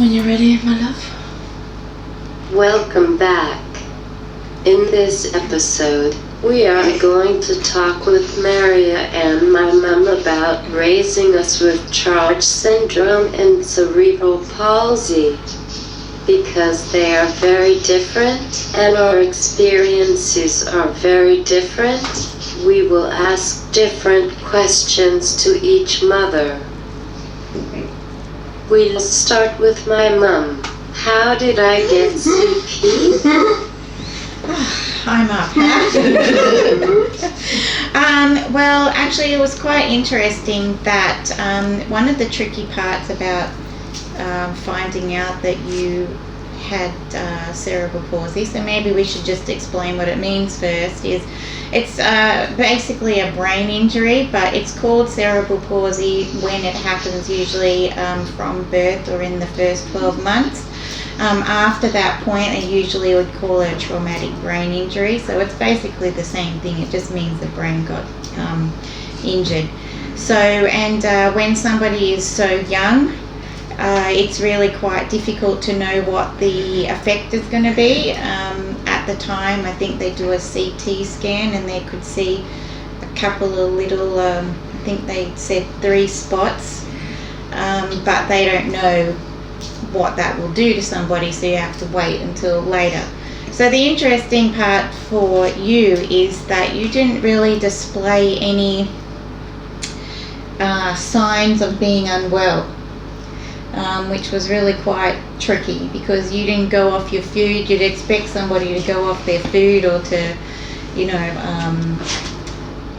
When you're ready, my love. Welcome back. In this episode, we are going to talk with Maria and my mum about raising us with Charge syndrome and cerebral palsy. Because they are very different and our experiences are very different, we will ask different questions to each mother. We'll start with my mum. How did I get CP? I'm up. Well, actually, it was quite interesting that one of the tricky parts about finding out that you had cerebral palsy, so maybe we should just explain what it means first, is it's basically a brain injury, but it's called cerebral palsy when it happens usually from birth or in the first 12 months. After that point, they usually would call it a traumatic brain injury, so it's basically the same thing, it just means the brain got injured. So, and when somebody is so young, it's really quite difficult to know what the effect is going to be. At the time, I think they do a CT scan and they could see a couple of little, I think they said 3 spots, but they don't know what that will do to somebody, so you have to wait until later. So the interesting part for you is that you didn't really display any signs of being unwell. Which was really quite tricky because you didn't go off your food. You'd expect somebody to go off their food or to, I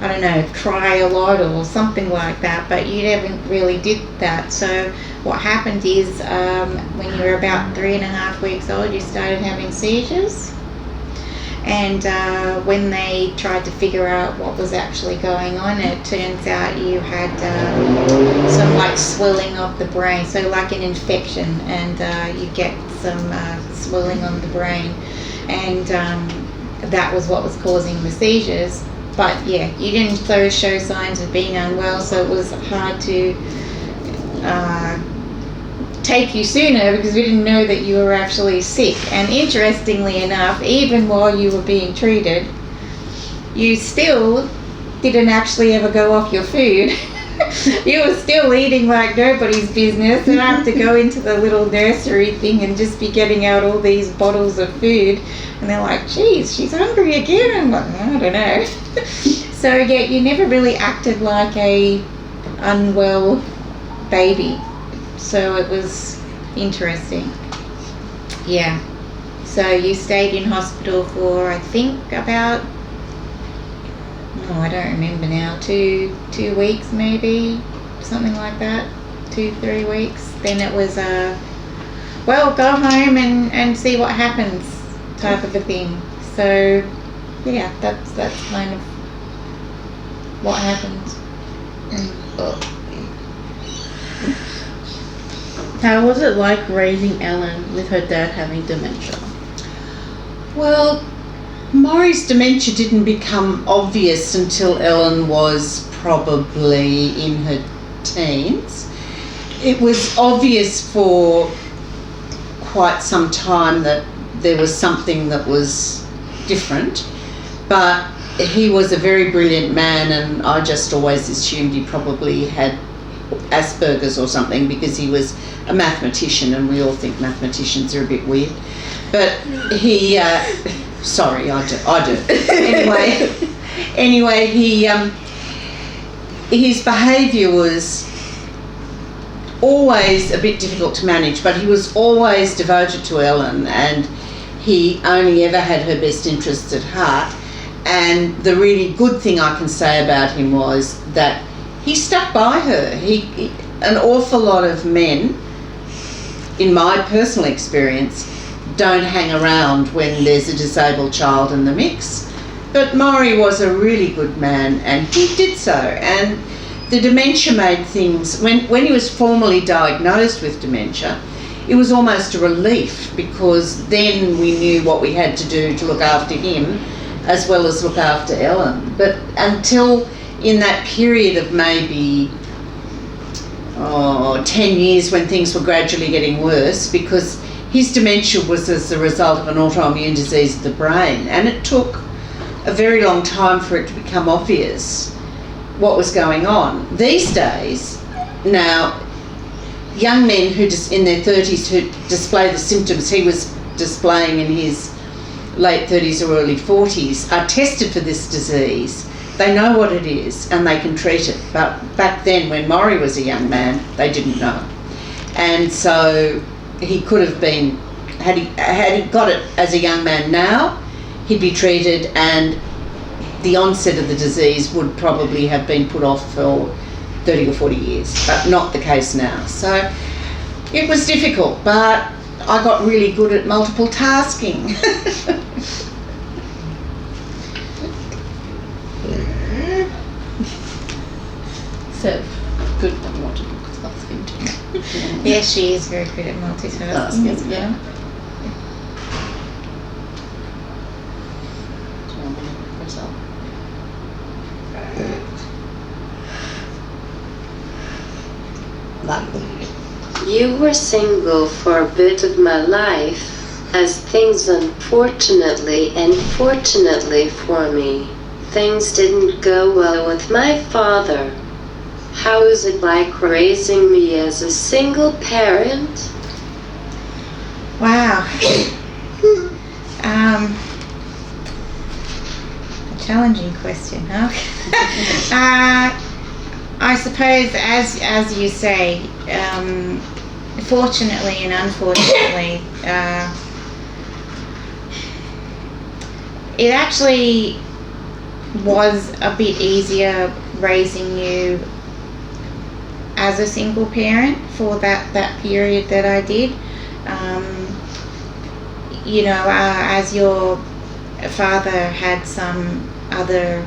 don't know, cry a lot or something like that, but you never really did that. So what happened is when you were about 3.5 weeks old, you started having seizures. And when they tried to figure out what was actually going on, it turns out you had some like swelling of the brain, so like an infection, and you get some swelling on the brain, and that was what was causing the seizures. But yeah, you didn't show signs of being unwell, so it was hard to take you sooner because we didn't know that you were actually sick. And interestingly enough, even while you were being treated, you still didn't actually ever go off your food. You were still eating like nobody's business, and I have to go into the little nursery thing and just be getting out all these bottles of food, and they're like, geez, she's hungry again. I'm like, I don't know. So yeah, you never really acted like a unwell baby. So it was interesting. Yeah. So you stayed in hospital for, I think, about, I don't remember now, two weeks maybe, something like that, 2-3 weeks. Then it was well, go home and see what happens type of a thing. So yeah, that's kind of what happened. How was it like raising Ellen with her dad having dementia? Well, Maury's dementia didn't become obvious until Ellen was probably in her teens. It was obvious for quite some time that there was something that was different, but he was a very brilliant man, and I just always assumed he probably had Asperger's or something because he was a mathematician, and we all think mathematicians are a bit weird. But he, sorry, I do. Anyway, his behaviour was always a bit difficult to manage, but he was always devoted to Ellen, and he only ever had her best interests at heart. And the really good thing I can say about him was that he stuck by her. An awful lot of men, in my personal experience, don't hang around when there's a disabled child in the mix. But Maury was a really good man, and he did so. And the dementia made things, when he was formally diagnosed with dementia, it was almost a relief, because then we knew what we had to do to look after him as well as look after Ellen. But until in that period of maybe 10 years when things were gradually getting worse, because his dementia was as a result of an autoimmune disease of the brain, and it took a very long time for it to become obvious what was going on. These days, now, young men who in their 30s who display the symptoms he was displaying in his late 30s or early 40s are tested for this disease. They know what it is and they can treat it. But back then, when Maury was a young man, they didn't know. And so he could have been, had he got it as a young man now, he'd be treated, and the onset of the disease would probably have been put off for 30 or 40 years, but not the case now. So it was difficult, but I got really good at multiple tasking. So good at multitasking too. Yeah, she is very good at multitasking as well. Yeah. Do you want me to press up? You were single for a bit of my life, as things unfortunately and fortunately for me, things didn't go well with my father. How is it like raising me as a single parent? Wow. A challenging question, huh? I suppose, as you say, fortunately and unfortunately, it actually was a bit easier raising you as a single parent for that period that I did. As your father had some other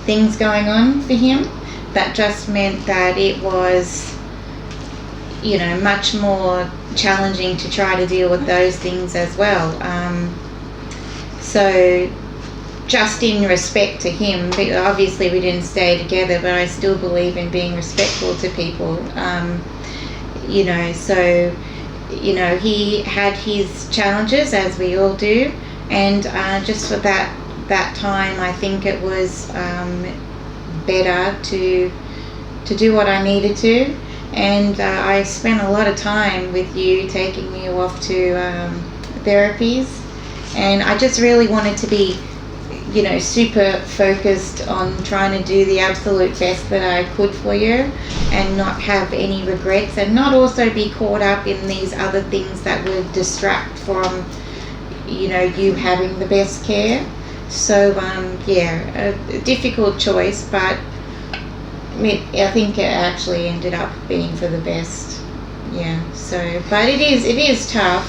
things going on for him, that just meant that it was, much more challenging to try to deal with those things as well. So just in respect to him, obviously we didn't stay together, but I still believe in being respectful to people. He had his challenges, as we all do, and just for that time, I think it was better to do what I needed to, and I spent a lot of time with you, taking you off to therapies, and I just really wanted to be super focused on trying to do the absolute best that I could for you, and not have any regrets, and not also be caught up in these other things that would distract from you having the best care. So a difficult choice, but I think it actually ended up being for the best. So but it is tough.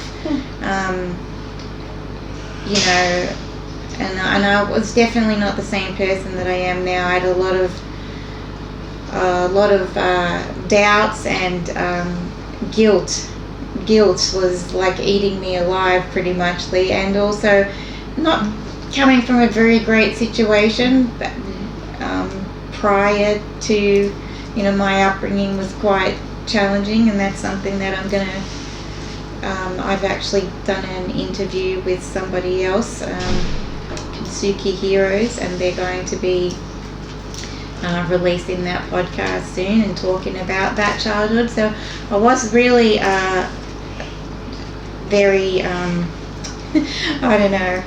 And I was definitely not the same person that I am now. I had a lot of doubts, and guilt. Guilt was like eating me alive, pretty muchly, and also not coming from a very great situation. Prior to, my upbringing was quite challenging, and that's something that I'm gonna. I've actually done an interview with somebody else. Suki Heroes, and they're going to be releasing that podcast soon and talking about that childhood. So I was really very I don't know,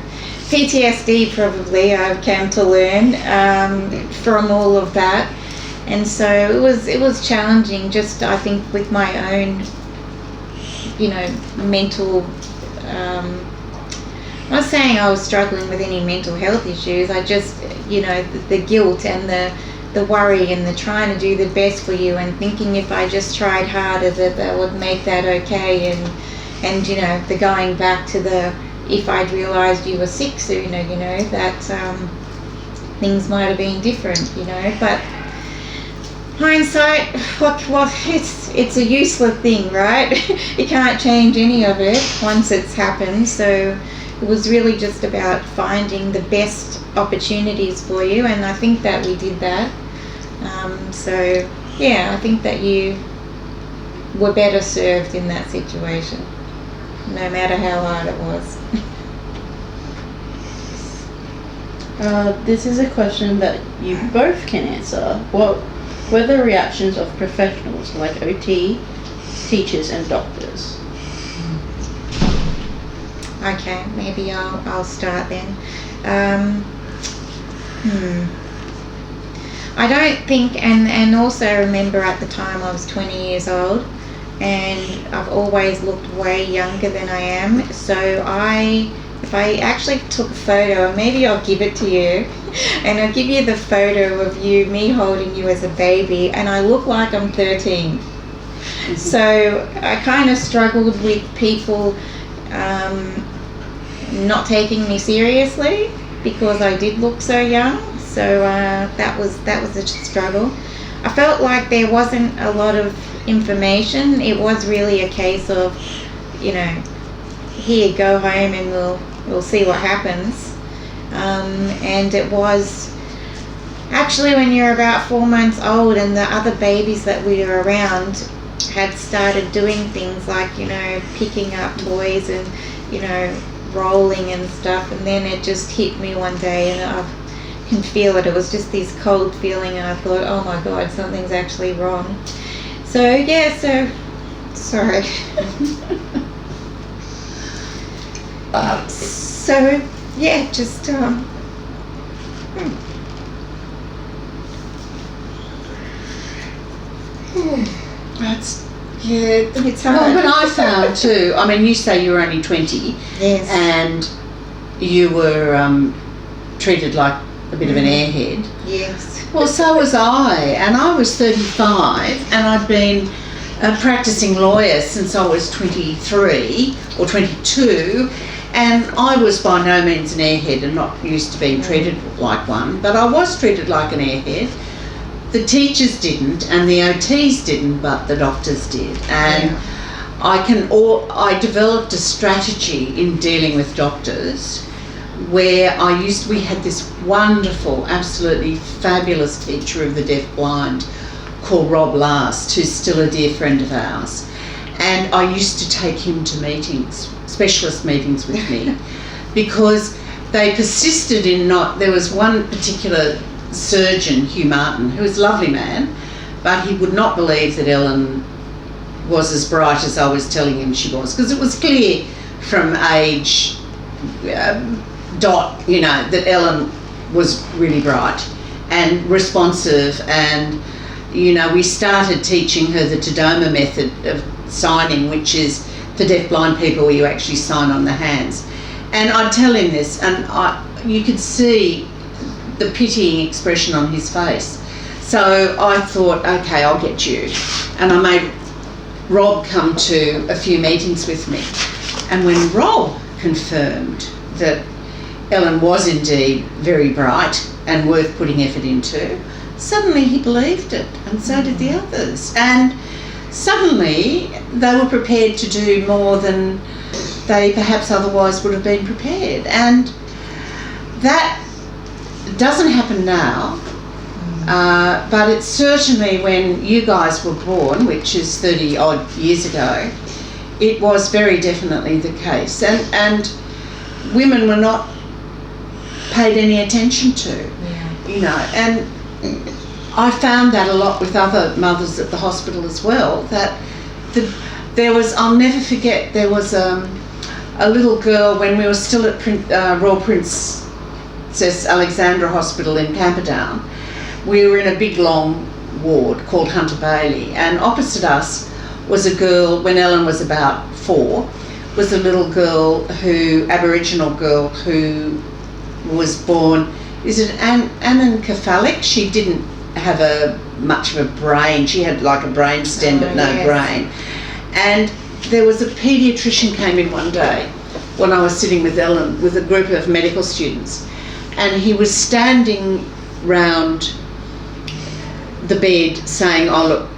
PTSD probably I've come to learn from all of that, and so it was challenging, just I think with my own mental I'm not saying I was struggling with any mental health issues. I just, the guilt and the worry and the trying to do the best for you, and thinking if I just tried harder that would make that okay, and the going back to the, if I'd realised you were sick sooner, that things might have been different, but hindsight, what it's a useless thing, right? You can't change any of it once it's happened. So it was really just about finding the best opportunities for you, and I think that we did that. So yeah, I think that you were better served in that situation, no matter how hard it was. This is a question that you both can answer. What were the reactions of professionals like OT, teachers and doctors? Okay, maybe I'll start then. I don't think, and also remember at the time I was 20 years old, and I've always looked way younger than I am. So if I actually took a photo, and maybe I'll give it to you, and I'll give you the photo of me holding you as a baby, and I look like I'm 13. Mm-hmm. So I kind of struggled with people not taking me seriously because I did look so young. So that was a struggle. I felt like there wasn't a lot of information. It was really a case of, here, go home and we'll see what happens. And it was actually when you're about 4 months old and the other babies that we were around had started doing things like, picking up toys and, rolling and stuff, and then it just hit me one day and I can feel it. It was just this cold feeling and I thought, oh my God, something's actually wrong. So yeah, sorry. So yeah, just That's, yeah, it's hard. well, but I found too, I mean, you say you were only 20, Yes. and you were treated like a bit of an airhead. Yes. Well, so was I, and I was 35, and I'd been a practicing lawyer since I was 23 or 22, and I was by no means an airhead and not used to being treated like one, but I was treated like an airhead. The teachers didn't, and the OTs didn't, but the doctors did. And I developed a strategy in dealing with doctors where we had this wonderful, absolutely fabulous teacher of the deaf-blind called Rob Last, who's still a dear friend of ours. And I used to take him to meetings, specialist meetings with me, because they persisted in there was one particular surgeon, Hugh Martin, who was a lovely man, but he would not believe that Ellen was as bright as I was telling him she was, because it was clear from age dot, that Ellen was really bright and responsive, and we started teaching her the Tadoma method of signing, which is for deaf-blind people where you actually sign on the hands. And I'd tell him this, and you could see the pitying expression on his face. So I thought, okay, I'll get you. And I made Rob come to a few meetings with me. And when Rob confirmed that Ellen was indeed very bright and worth putting effort into, suddenly he believed it, and so did the others. And suddenly they were prepared to do more than they perhaps otherwise would have been prepared. And that doesn't happen now, but it's certainly when you guys were born, which is 30 odd years ago, it was very definitely the case. And women were not paid any attention to, and I found that a lot with other mothers at the hospital as well, that there was, I'll never forget, there was a little girl when we were still at Royal Princess Alexandra Hospital in Camperdown. We were in a big long ward called Hunter Bailey, and opposite us was a girl, when Ellen was about 4, was a little girl Aboriginal girl who was born, is it anencephalic? She didn't have much of a brain. She had like a brain stem but no brain. And there was a paediatrician came in one day when I was sitting with Ellen with a group of medical students, and he was standing round the bed saying, oh look,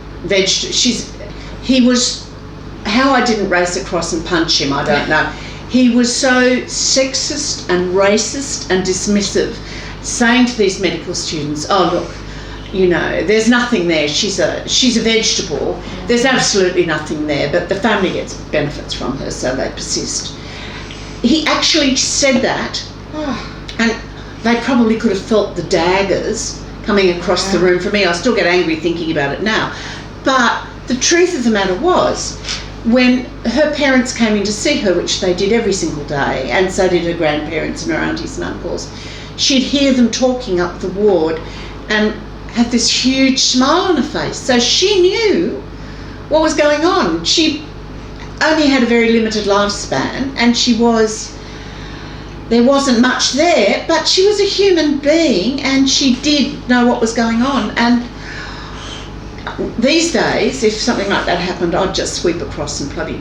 how I didn't race across and punch him, I don't know. He was so sexist and racist and dismissive, saying to these medical students, oh look, you know, there's nothing there. She's a vegetable. There's absolutely nothing there, but the family gets benefits from her, so they persist. He actually said that, and they probably could have felt the daggers coming across the room for me. I still get angry thinking about it now. But the truth of the matter was, when her parents came in to see her, which they did every single day, and so did her grandparents and her aunties and uncles, she'd hear them talking up the ward and have this huge smile on her face. So she knew what was going on. She only had a very limited lifespan, and there wasn't much there, but she was a human being and she did know what was going on. And these days, if something like that happened, I'd just sweep across and bloody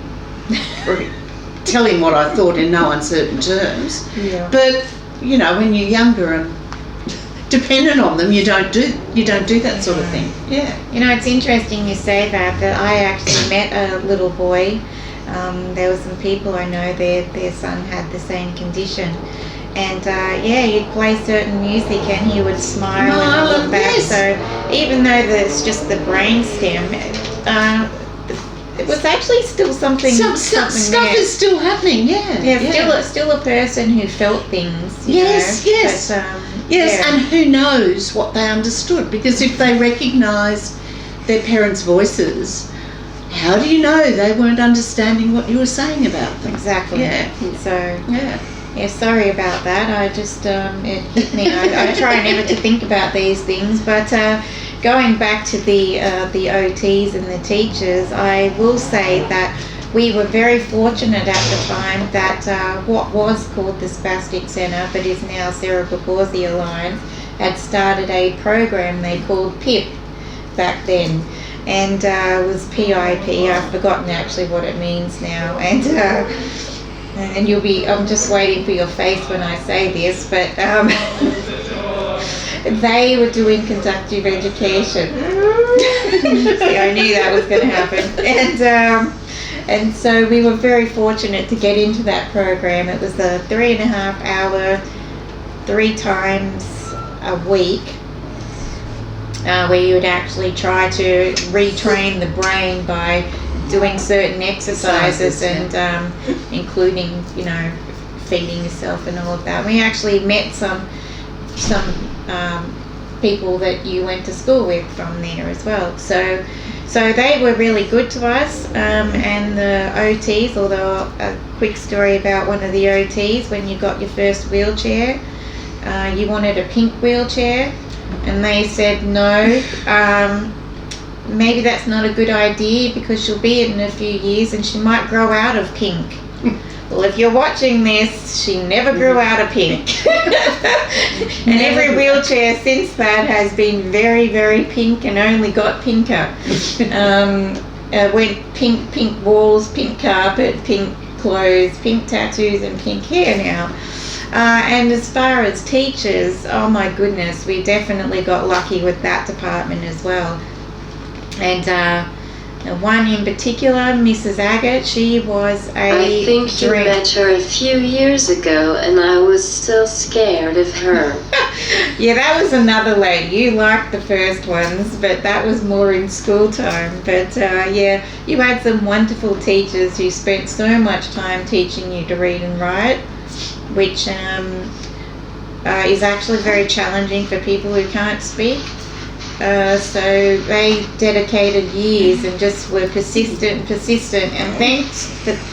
tell him what I thought in no uncertain terms. Yeah. But you know, when you're younger and dependent on them, you don't do that sort of thing. Yeah. You know, it's interesting you say that I actually met a little boy. There were some people I know, their son had the same condition. And you'd play certain music and he would smile and all of that. Yes. So even though there's just the brain stem, it was actually still something. Stuff there. is still happening. Still a person who felt things. Yes. But, and who knows what they understood? Because if they recognised their parents' voices, how do you know they weren't understanding what you were saying about them? Exactly. Yeah. So. Yeah, sorry about that. I just, it hit me. I try never to think about these things, but going back to the OTs and the teachers, I will say that we were very fortunate at the time that what was called the Spastic Centre, but is now Cerebral Palsy Alliance, had started a program they called PIP back then. And it was PIP. I've forgotten actually what it means now. And I'm just waiting for your face when I say this, but they were doing conductive education. See, I knew that was going to happen. And so we were very fortunate to get into that program. It was a 3.5 hour, 3 times a week, where you would actually try to retrain the brain by doing certain exercises and including, you know, feeding yourself and all of that. We actually met some people that you went to school with from there as well. So they were really good to us. And the OTs, although a quick story about one of the OTs, when you got your first wheelchair, you wanted a pink wheelchair, and they said no. Maybe that's not a good idea because she'll be in a few years and she might grow out of pink. Well, if you're watching this, she never grew out of pink. And every wheelchair since that has been very, very pink and only got pinker. Went pink walls, pink carpet, pink clothes, pink tattoos and pink hair now. And as far as teachers, oh my goodness, we definitely got lucky with that department as well. And one in particular, Mrs. Agate, she was I think you met her a few years ago and I was still scared of her. Yeah, that was another lady. You liked the first ones, but that was more in school time. But you had some wonderful teachers who spent so much time teaching you to read and write, which is actually very challenging for people who can't speak. So they dedicated years and just were persistent, and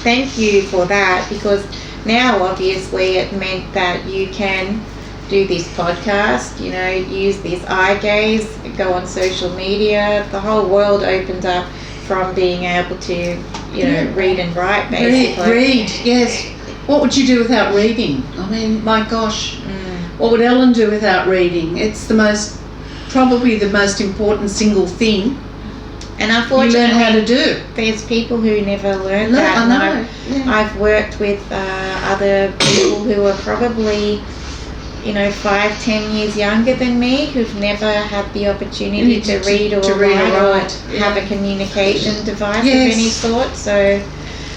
thank you for that, because now obviously it meant that you can do this podcast, you know, use this eye gaze, go on social media. The whole world opened up from being able to, you know, read and write basically. Read, yes. What would you do without reading? I mean, my gosh. What would Ellen do without reading? It's probably the most important single thing and unfortunately you learn how to do. There's people who never learn that. I know. Yeah. I've worked with other people who are probably, you know, 5-10 years younger than me, who've never had the opportunity to read or write. Have a communication device of any sort. So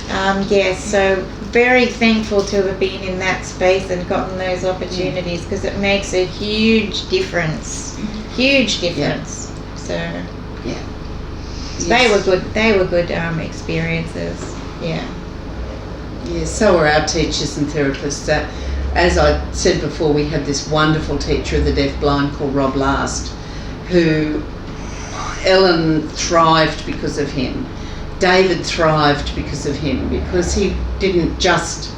so very thankful to have been in that space and gotten those opportunities, because it makes a huge difference. Huge difference. So Yeah. they were good. They were good experiences. Yeah. Yeah, so are our teachers and therapists. As I said before, we have this wonderful teacher of the deaf-blind called Rob Last, who Ellen thrived because of him. David thrived because of him, because he didn't just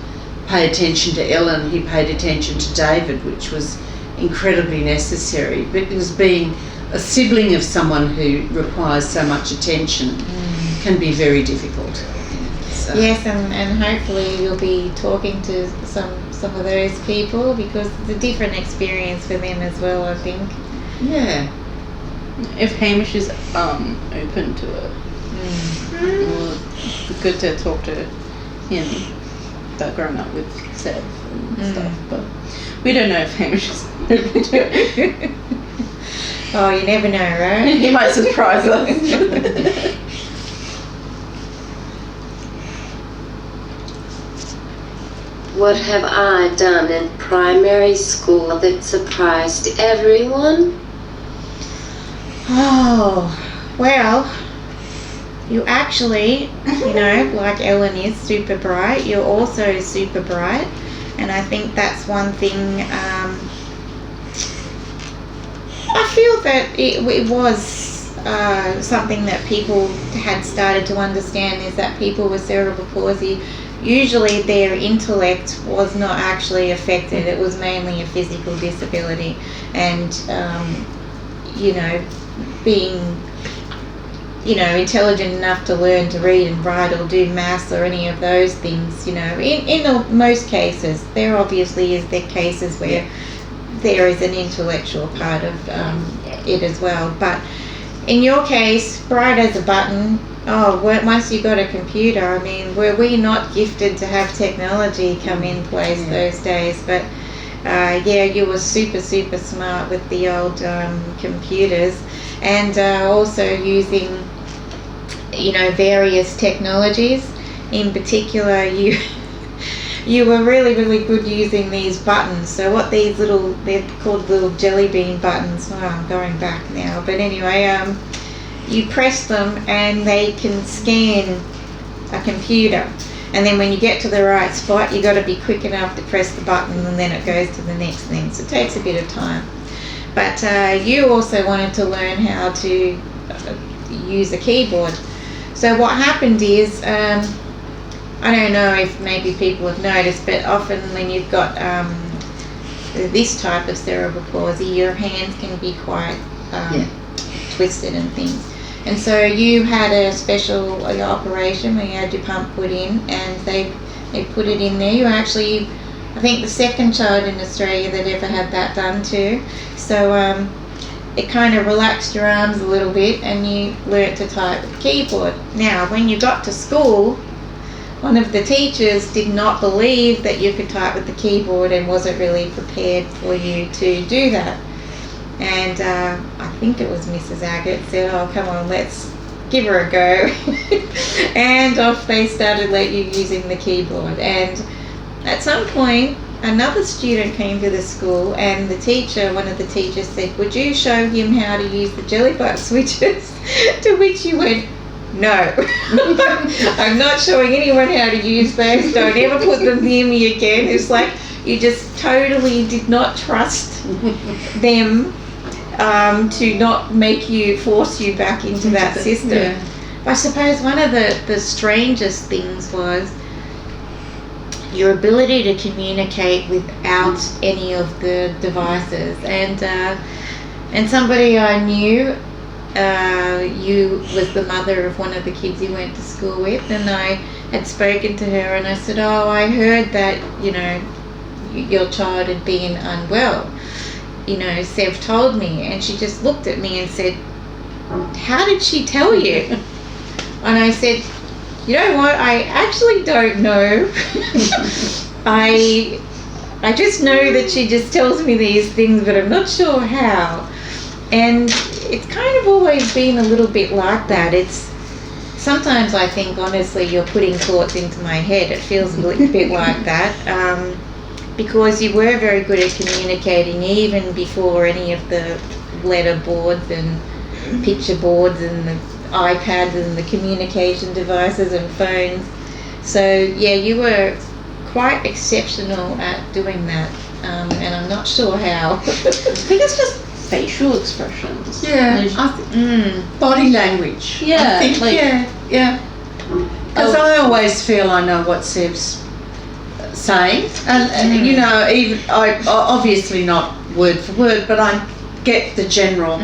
pay attention to Ellen, he paid attention to David, which was incredibly necessary. Because being a sibling of someone who requires so much attention can be very difficult. So. Yes, and hopefully you'll be talking to some of those people, because it's a different experience for them as well, I think. Yeah. If Hamish is open to it, well, it's good to talk to him about growing up with Seb and stuff. But we don't know if Hamish is open to it. Oh, you never know, right? He might surprise us. What have I done in primary school that surprised everyone? Oh, well, you actually, like Ellen is super bright, you're also super bright, and I think that's one thing. I feel that it was something that people had started to understand, is that people with cerebral palsy, usually their intellect was not actually affected. It was mainly a physical disability, and being intelligent enough to learn to read and write or do maths or any of those things, in most cases. There obviously is there cases where there is an intellectual part of it as well, but in your case, bright as a button. Once you got a computer, I mean, were we not gifted to have technology come in place those days? But you were super, super smart with the old computers, and also using, various technologies. In particular, you were really, really good using these buttons. So what they're called little jelly bean buttons. Oh, I'm going back now. But anyway, you press them and they can scan a computer. And then when you get to the right spot, you got to be quick enough to press the button, and then it goes to the next thing. So it takes a bit of time. But you also wanted to learn how to use a keyboard. So what happened is, I don't know if maybe people have noticed, but often when you've got this type of cerebral palsy, your hands can be quite twisted and things. And so you had a special operation where you had your pump put in, and they put it in there. You were actually, I think, the second child in Australia that ever had that done too. So it kind of relaxed your arms a little bit, and you learnt to type with the keyboard. Now, when you got to school, one of the teachers did not believe that you could type with the keyboard and wasn't really prepared for you to do that. And I think it was Mrs. Agate said, "Oh, come on, let's give her a go." And off they started using the keyboard. And at some point, another student came to the school, and one of the teachers said, "Would you show him how to use the jelly button switches?" To which you went, "No, I'm not showing anyone how to use those. Don't ever put them near me again." It's like you just totally did not trust them to not force you back into that system. Yeah. I suppose one of the strangest things was your ability to communicate without any of the devices. And somebody I knew, you was the mother of one of the kids you went to school with, and I had spoken to her, and I said, "Oh, I heard that your child had been unwell. Sev told me." And she just looked at me and said, "How did she tell you?" And I said, "You know what? I actually don't know. I just know that she just tells me these things, but I'm not sure how." And it's kind of always been a little bit like that. Sometimes I think, honestly, you're putting thoughts into my head. It feels a little bit like that. Because you were very good at communicating even before any of the letter boards and picture boards and the iPads and the communication devices and phones. So yeah, you were quite exceptional at doing that, and I'm not sure how. I think it's just facial expressions. Yeah, Like, I body language. Yeah, I think, like- yeah. Because I always feel I know what Seb's saying, and you know, even I obviously not word for word, but I get the general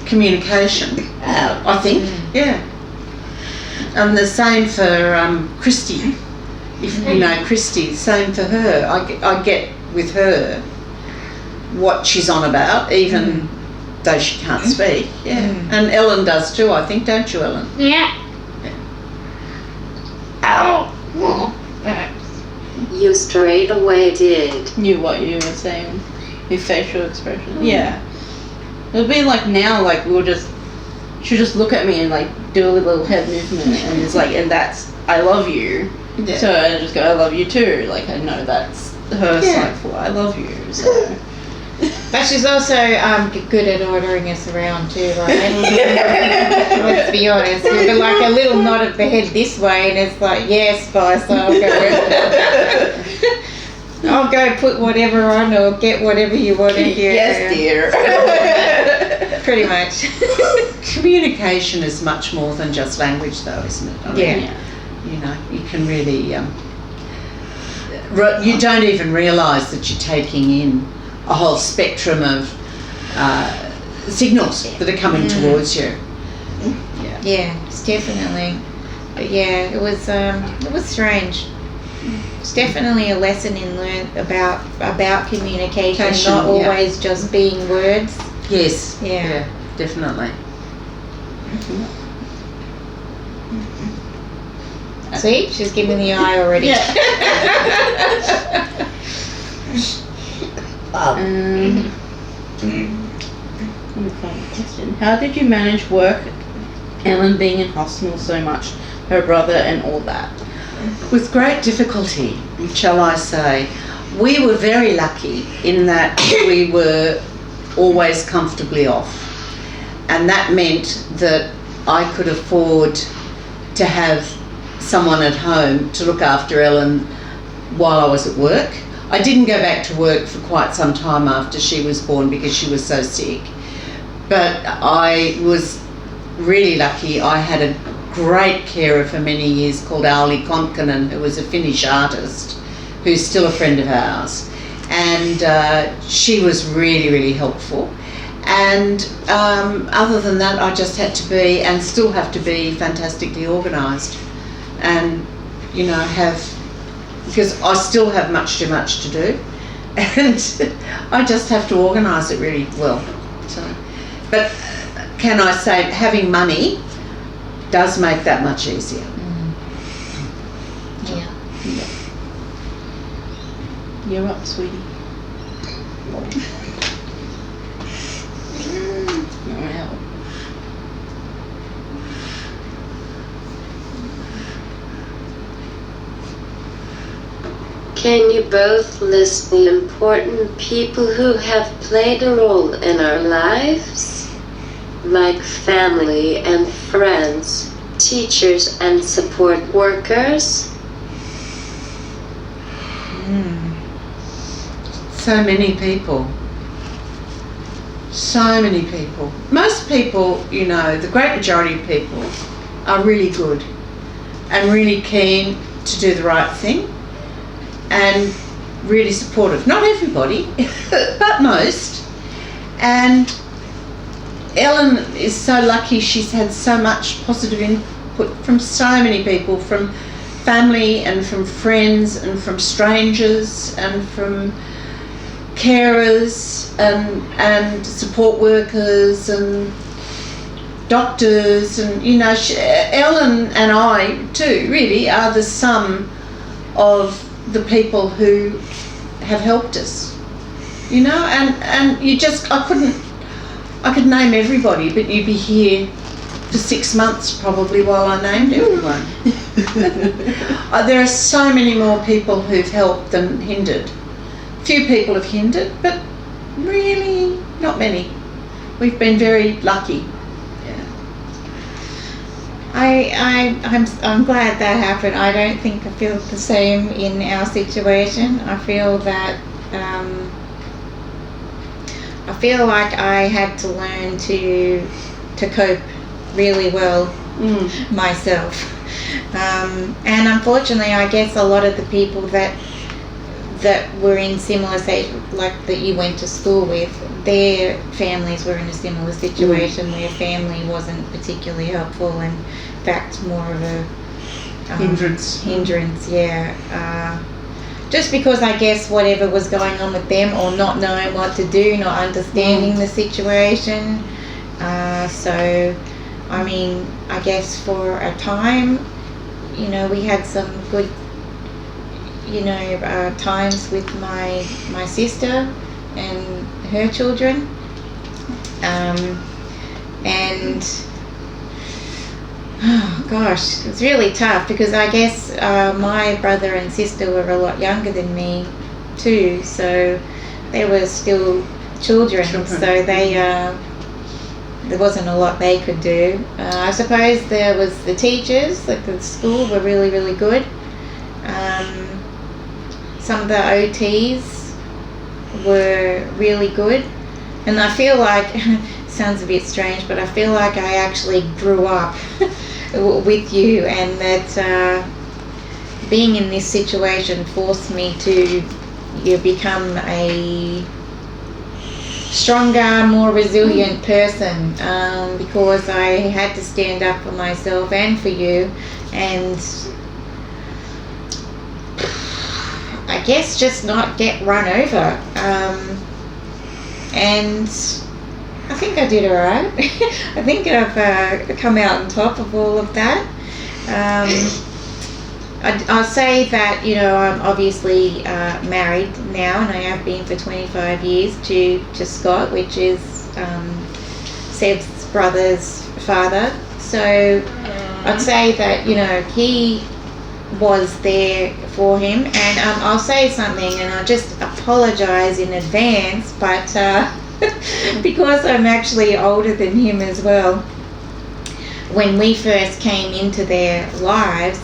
communication. I think, yeah. And the same for Christy. If you know Christy, same for her. I get with her what she's on about, even though she can't speak. Yeah, and Ellen does too. I think, don't you, Ellen? Yeah. You straight away did. Knew what you were saying with facial expression. Yeah. It would be like now, like she'll just look at me and like do a little head movement and it's like, and that's, I love you. Yeah. So I just go, I love you too. Like I know that's her side for I love you. So. But she's also good at ordering us around too. Like, let's be honest, you've got like a little nod of the head this way, and it's like, yes, Spice, I'll go put whatever on or get whatever you want to hear. Yes, dear. Pretty much. Communication is much more than just language, though, isn't it? I mean, Yeah. You know, you can really. You don't even realise that you're taking in a whole spectrum of signals that are coming towards you. Yeah, it's definitely. But yeah, it was strange. It's definitely a lesson in learn about communication, not always just being words. Yes. Yeah. Definitely. See, she's giving the eye already. Let me find the question. How did you manage work, Ellen being in hospital so much, her brother and all that? With great difficulty, shall I say. We were very lucky in that we were always comfortably off. And that meant that I could afford to have someone at home to look after Ellen while I was at work. I didn't go back to work for quite some time after she was born because she was so sick. But I was really lucky. I had a great carer for many years called Auli Konkinen, who was a Finnish artist, who's still a friend of ours. And she was really, really helpful. And other than that, I just had to be, and still have to be, fantastically organised. And, you know, because I still have much too much to do. And I just have to organise it really well. So, but can I say, having money does make that much easier. Yeah. You're up, sweetie. No help. Can you both list the important people who have played a role in our lives? Like family and friends, teachers and support workers? So many people. So many people. Most people, you know, the great majority of people are really good and really keen to do the right thing and really supportive. Not everybody, but most. And Ellen is so lucky. She's had so much positive input from so many people, from family and from friends and from strangers and from carers and support workers and doctors, and you know, Ellen and I too really are the sum of the people who have helped us, you know, and you just, I could name everybody, but you'd be here for 6 months probably while I named everyone. There are so many more people who've helped than hindered. Few people have hindered, but really not many. we've been very lucky. I'm glad that happened. I don't think I feel the same in our situation. I feel that I feel like I had to learn to cope really well myself. And unfortunately, I guess a lot of the people that were in similar stage, like that you went to school with, their families were in a similar situation where family wasn't particularly helpful, and in fact more of a hindrance, yeah. Just because I guess whatever was going on with them, or not knowing what to do, not understanding the situation. So, I mean, I guess for a time, you know, we had some good, you know, times with my sister and her children, and oh gosh, it was really tough because I guess my brother and sister were a lot younger than me too, so they were still children. So they there wasn't a lot they could do. I suppose there was the teachers, like the school, were really, really good. Some of the OTs were really good, and I feel like sounds a bit strange, but I feel like I actually grew up with you, and that being in this situation forced me to become a stronger, more resilient person, because I had to stand up for myself and for you, and I guess just not get run over. And I think I did all right. I think I've come out on top of all of that. I'll say that, you know, I'm obviously married now, and I have been for 25 years to Scott, which is Seb's brother's father. So I'd say that, you know, he was there for him, and I'll say something, and I'll just apologise in advance, but because I'm actually older than him as well, when we first came into their lives,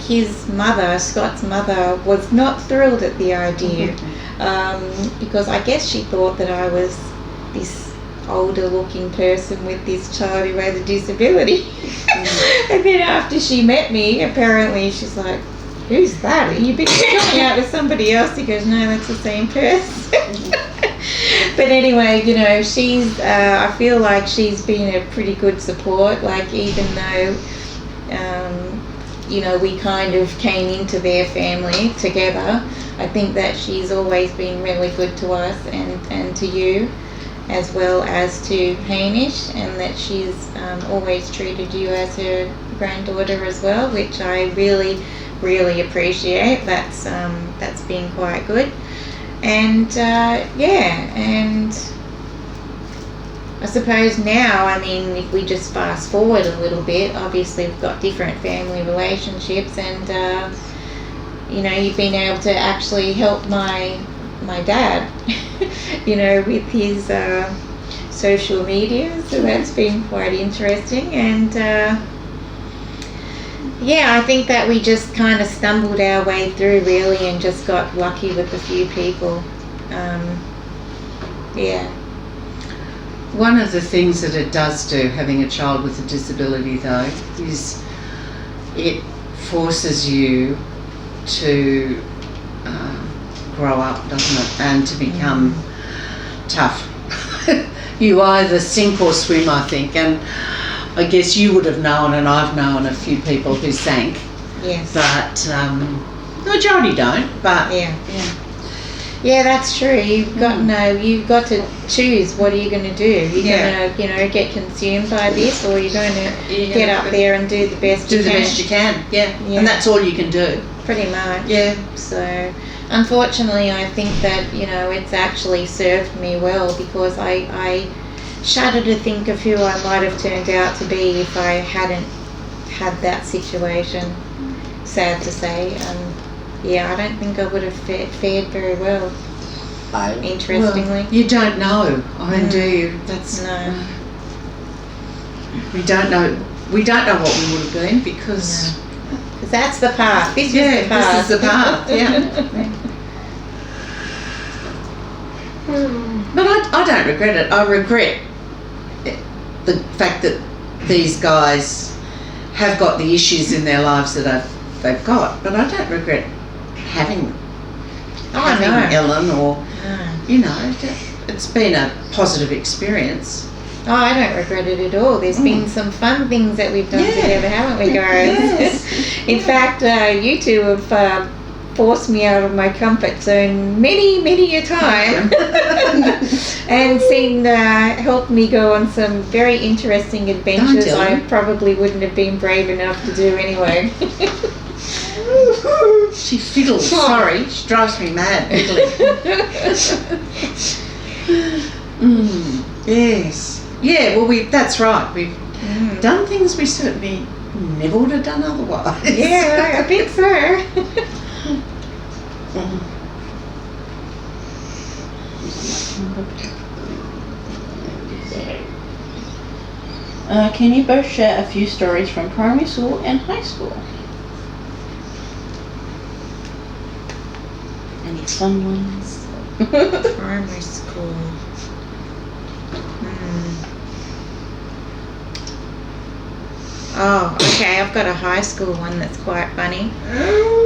his mother, Scott's mother, was not thrilled at the idea, because I guess she thought that I was this older looking person with this child who had a disability. And then after she met me, apparently she's like, "Who's that? Are you been going out with somebody else?" He goes, "No, that's the same person." But anyway, you know, she's I feel like she's been a pretty good support, like even though you know, we kind of came into their family together, I think that she's always been really good to us, and to you, as well as to Hamish, and that she's always treated you as her granddaughter as well, which I really, really appreciate. That's been quite good. And yeah, and I suppose now, I mean, if we just fast forward a little bit, obviously we've got different family relationships, and you know, you've been able to actually help my dad, you know, with his social media, so that's been quite interesting. And yeah, I think that we just kind of stumbled our way through, really, and just got lucky with a few people. Yeah. One of the things that it does do, having a child with a disability, though, is it forces you to grow up, doesn't it? And to become tough. You either sink or swim, I think. And I guess you would have known, and I've known a few people who sank. Yes. But the majority don't. But yeah. Yeah, that's true. You've got to choose. What are you going to do? You're going to, you know, get consumed by this, or you're going to get up there and do the best you can. Do the best you can, yeah. And that's all you can do. Pretty much. Yeah. So, unfortunately, I think that, you know, it's actually served me well, because I shudder to think of who I might have turned out to be if I hadn't had that situation. Sad to say. Yeah, I don't think I would have fared very well. interestingly. Well, you don't know. I mean, do you? That's No. We don't know. We don't know what we would have been because. Because that's the path. This is the path. This is the path. Yeah. But I don't regret it. I regret the fact that these guys have got the issues in their lives that they've got. But I don't regret having Ellen or, it's been a positive experience. Oh, I don't regret it at all. There's been some fun things that we've done together, haven't we, guys? Yes. In fact, you two have forced me out of my comfort zone many a time and helped me go on some very interesting adventures I probably wouldn't have been brave enough to do anyway. She fiddles. Sorry, she drives me mad fiddling. Yes. Yeah, well, that's right. We've done things we certainly never would have done otherwise. Yeah, I think so. Can you both share a few stories from primary school and high school? Any fun ones? Primary school. Oh, okay, I've got a high school one that's quite funny.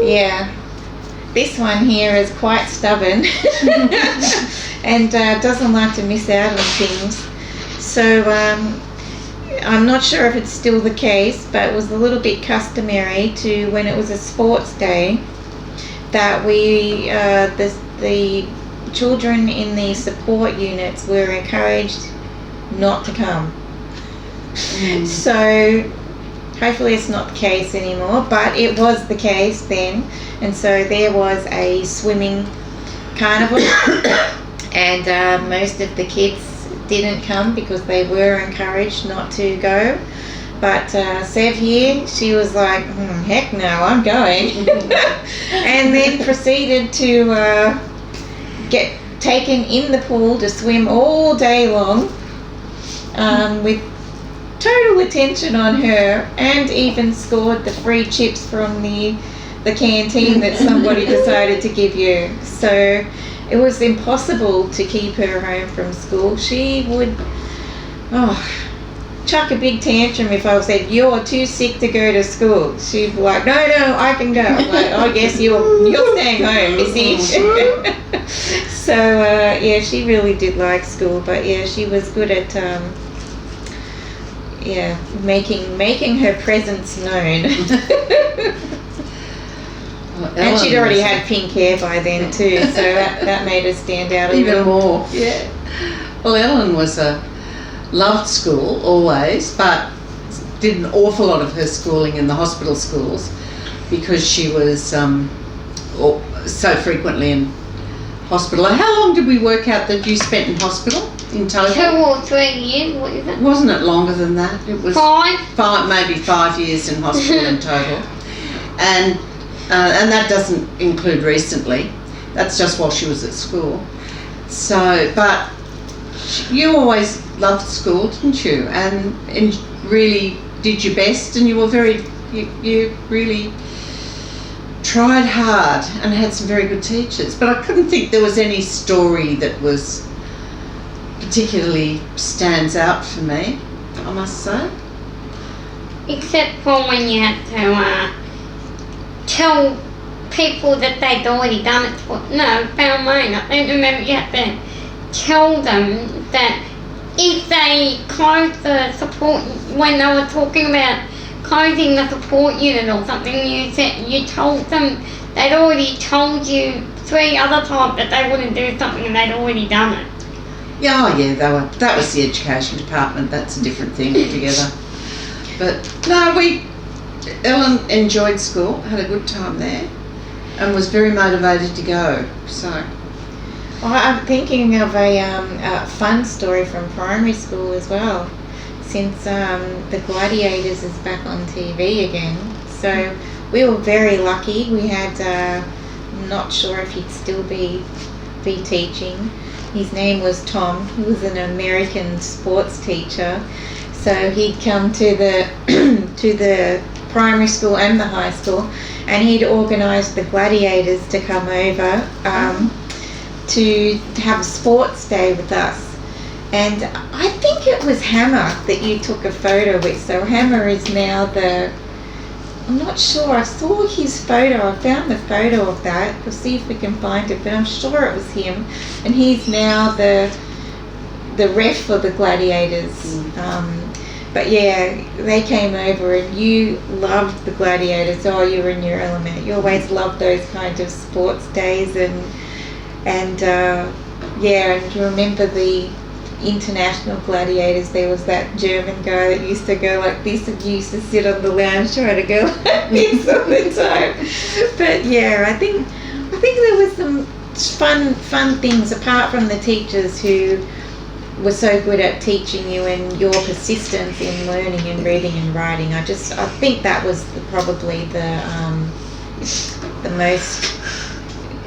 Yeah. This one here is quite stubborn and doesn't like to miss out on things. So I'm not sure if it's still the case, but it was a little bit customary to, when it was a sports day, that we, the children in the support units were encouraged not to come. So hopefully it's not the case anymore, but it was the case then. And so there was a swimming carnival and most of the kids didn't come because they were encouraged not to go. But Sev here, she was like, heck no, I'm going. And then proceeded to get taken in the pool to swim all day long with total attention on her, and even scored the free chips from the canteen that somebody decided to give you. So it was impossible to keep her home from school. She would chuck a big tantrum if I said, you're too sick to go to school. She'd be like, no, I can go. I'm like, oh yes, you're staying home, missy. So yeah, she really did like school, but yeah, she was good at making her presence known. And she'd already had pink hair by then too, so that made her stand out even more. Yeah. Well, Ellen loved school always, but did an awful lot of her schooling in the hospital schools because she was so frequently in hospital. How long did we work out that you spent in hospital in total? 2 or 3 years, what is it? Wasn't it longer than that? It was 5. Maybe 5 years in hospital in total. And that doesn't include recently. That's just while she was at school. So, but you always loved school, didn't you? And really did your best, and you really tried hard and had some very good teachers. But I couldn't think there was any story that was particularly stands out for me, I must say. Except for when you had to tell people that they'd already done it. Balmain, I don't remember, you had to tell them that if they closed the support, when they were talking about closing the support unit or something, you told them they'd already told you 3 other times that they wouldn't do something and they'd already done it. Yeah, that was the education department. That's a different thing altogether. But no, Ellen enjoyed school, had a good time there, and was very motivated to go. So, well, I'm thinking of a fun story from primary school as well, since the Gladiators is back on TV again. So we were very lucky. We had, not sure if he'd still be be teaching. His name was Tom. He was an American sports teacher. So he'd come to the to the primary school and the high school, and he'd organised the gladiators to come over to have a sports day with us. And I think it was Hammer that you took a photo with. So Hammer is now I'm not sure, I saw his photo, I found the photo of that. We'll see if we can find it, but I'm sure it was him. And he's now the ref for the gladiators. But yeah, they came over and you loved the gladiators. Oh, you were in your element. You always loved those kinds of sports days and you remember the international gladiators. There was that German guy that used to go like this and used to sit on the lounge trying to go like this all the time. But yeah, I think there was some fun things apart from the teachers who were so good at teaching you and your persistence in learning and reading and writing. I think that was probably the most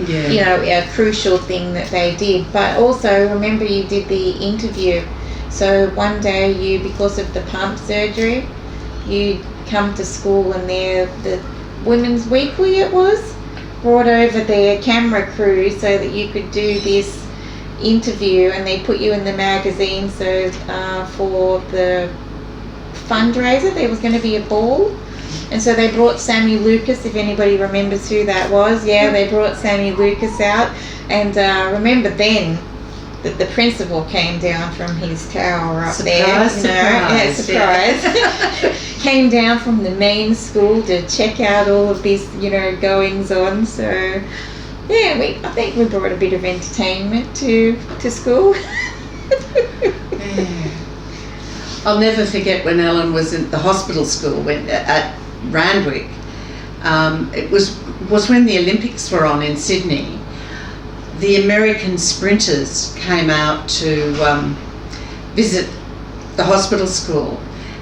a crucial thing that they did. But also remember you did the interview. So one day because of the pump surgery, you come to school and the Women's Weekly it was, brought over their camera crew so that you could do this interview, and they put you in the magazine. So for the fundraiser there was going to be a ball, and so they brought Sammy Lucas, if anybody remembers who that was. They brought Sammy Lucas out, and remember then that the principal came down from his tower up surprise. Came down from the main school to check out all of this goings on. So I think we brought a bit of entertainment to school. I'll never forget when Ellen was in the hospital school at Randwick. It was when the Olympics were on in Sydney. The American sprinters came out to visit the hospital school,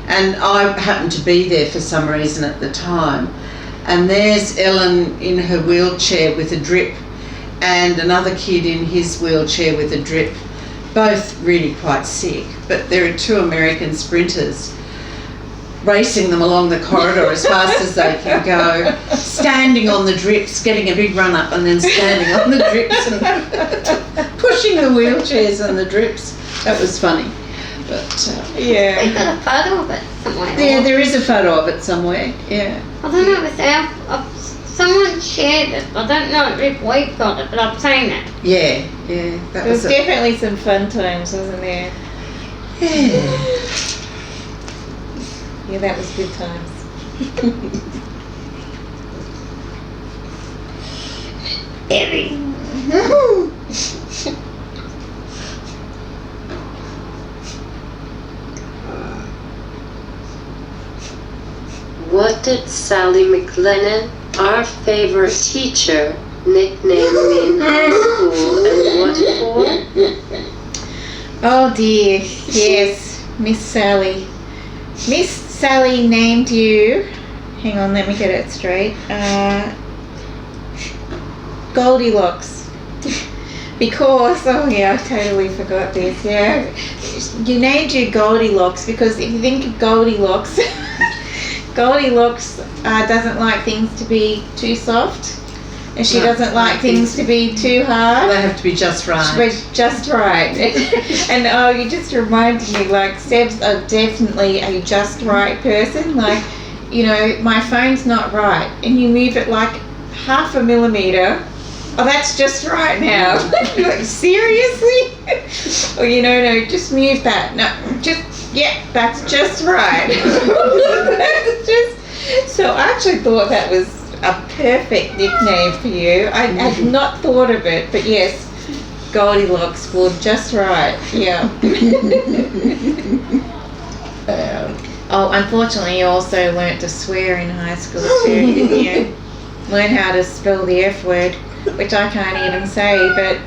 and I happened to be there for some reason at the time. And there's Ellen in her wheelchair with a drip, and another kid in his wheelchair with a drip, both really quite sick. But there are two American sprinters racing them along the corridor as fast as they can go, standing on the drips, getting a big run up, and then standing on the drips and pushing the wheelchairs on the drips. That was funny. But They got a photo of it somewhere. yeah, there is a photo of it somewhere. Yeah. I don't know if someone shared it. I don't know if we've got it, but I've seen it. Yeah. That There was was definitely some fun times, wasn't there? Yeah, that was good times. What did Sally McLennan, our favorite teacher, nickname me in high school, and what for? Oh dear, yes, Miss Sally. Miss Sally named you, hang on, let me get it straight, Goldilocks. Because, I totally forgot this, you named you Goldilocks because if you think of Goldilocks, Goldilocks doesn't like things to be too soft, and she doesn't like things to be too hard. They have to be just right. But just right. And you just reminded me, like, Seb's are definitely a just right person. Like, my phone's not right, and you move it like 0.5 millimeter. Oh, that's just right now. Like, seriously? Or, no, just move that. No, that's just right. That's just. So I actually thought that was a perfect nickname for you. I had not thought of it, but yes, Goldilocks for just right. Yeah. Unfortunately, you also learnt to swear in high school too, didn't you? Learn how to spell the F word, which I can't even say, but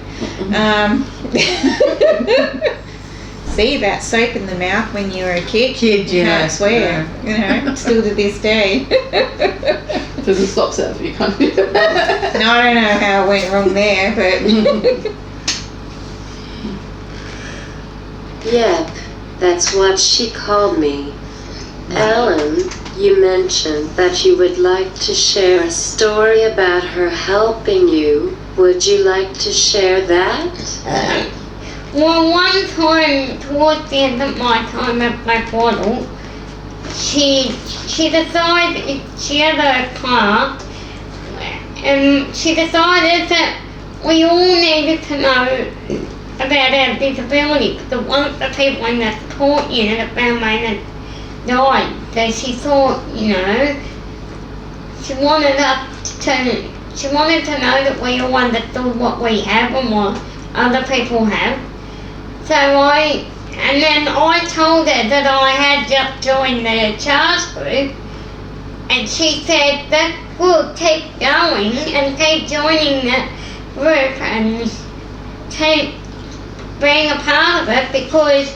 see, that soap in the mouth when you were a kid, you can't swear, still to this day. Doesn't stop that for you, can't you? No, I don't know how it went wrong there, but Yep, that's what she called me. Ellen, you mentioned that you would like to share a story about her helping you. Would you like to share that? Well, one time towards the end of my time at Blackwater, she decided she had a car, and she decided that we all needed to know about our disability. One of the people in the court unit at Balmain had died, so she thought, she wanted to know that we all understood what we have and what other people have. And then I told her that I had just joined the charge group, and she said that we'll keep going and keep joining the group and keep being a part of it, because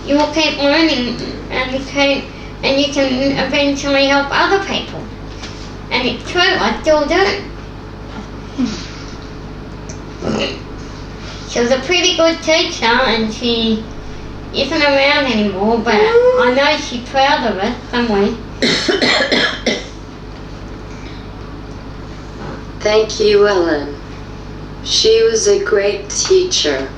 you will keep learning and you can eventually help other people. And it's true, I still do. She was a pretty good teacher, and she isn't around anymore, but I know she's proud of it somewhere. Thank you, Ellen. She was a great teacher.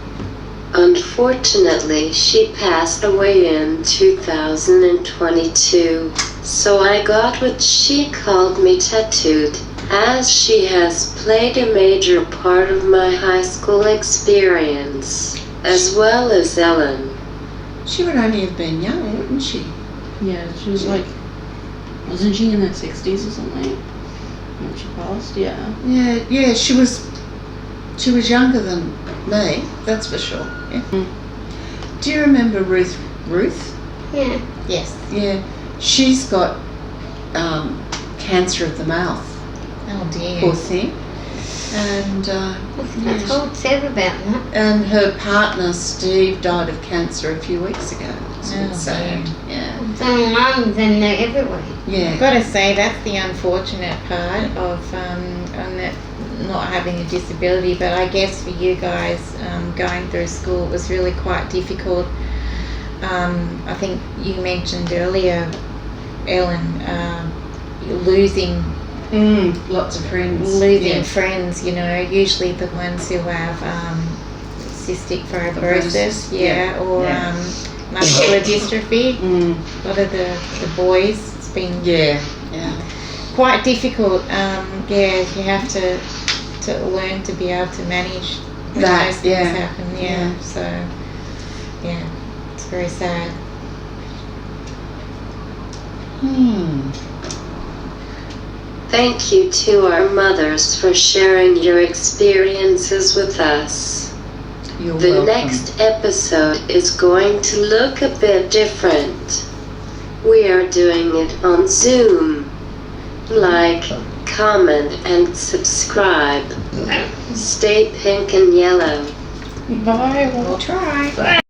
Unfortunately, she passed away in 2022, so I got what she called me tattooed, as she has played a major part of my high school experience, as well as Ellen. She would only have been young, wouldn't she? Yeah, she was like, wasn't she in her 60s or something when she passed? Yeah. Yeah, she was younger than me, that's for sure. Yeah. Do you remember Ruth? Yeah. Yes. Yeah, she's got cancer of the mouth. Oh dear. Poor thing. And I told Seb about that. and her partner Steve died of cancer a few weeks ago. It's a Oh, bit sad. dear. Yeah. The lungs and they're everywhere. I've Yeah. got to say that's the unfortunate part of not having a disability, but I guess for you guys going through school it was really quite difficult. I think you mentioned earlier, Ellen, losing Lots of friends. losing friends, usually the ones who have cystic fibrosis, or Yeah. muscular dystrophy. Mm. A lot of the boys, it's been Yeah. quite difficult. You have to learn to be able to manage when That, those things yeah. happen. Yeah. So it's very sad. Thank you to our mothers for sharing your experiences with us. You're The welcome. next episode is going to look a bit different. We are doing it on Zoom. Like, comment, and subscribe. Stay pink and yellow. Bye. We'll try.